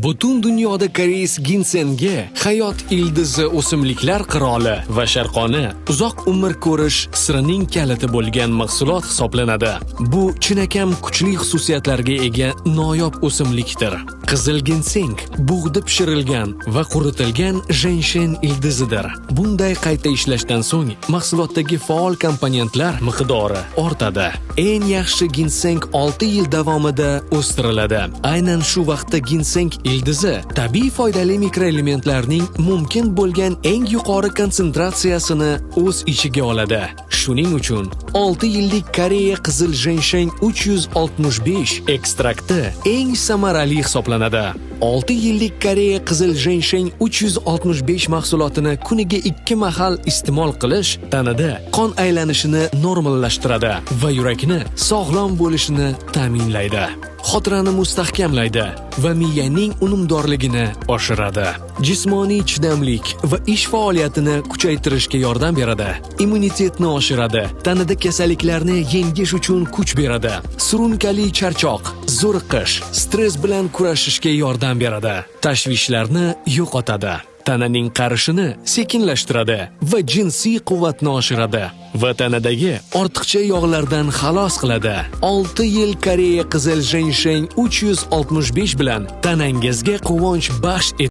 Butun dunyoda koreys ginsenga hayot ildizi o'simliklar qiroli va sharqona uzoq umr ko'rish sirining kaliti bo'lgan mahsulot hisoblanadi. Bu chinakam kuchli xususiyatlarga ega noyob o'simlikdir. Qizil ginseng bug'da pishirilgan va quritilgan jenshen ildizidir. Bunday qayta ishlashdan so'ng mahsulotdagi faol komponentlar miqdori ortadi. Eng yaxshi ginseng 6 yil davomida o'stiriladi. Aynan shu vaqtda ginseng ildizi tabiiy foydali mikroelementlarning mumkin bo'lgan eng yuqori konsentratsiyasini o'z ichiga oladi. Shuning uchun 6 yillik Koreya qizil jenshen 365 ekstrakti eng samarali hisoblanadi. 6 yillik Koreya qizil jenshen 365 mahsulotini kuniga 2 mahal iste'mol qilish tanada qon aylanishini normallashtiradi va yurakni sog'lom bo'lishini ta'minlaydi. Xotirani mustahkamlaydi va miyaning unumdorligini oshiradi. Jismoniy chidamlik va ish faoliyatini kuchaytirishga yordam beradi. Immunitetni oshiradi. Tanada kasalliklarni yengish uchun kuch beradi. Surunkali charchoq, zo'riqish, stress bilan kurashishga yordam beradi. Tashvishlarni yo'qotadi. Tananing qarishini sekinlashtiradi va jinsiy quvvatni oshiradi va tanadagi ortiqcha yog'lardan xalos qiladi. 6 yil Koreya qizil jenshen 365 bilan tanangizga quvonch baxsh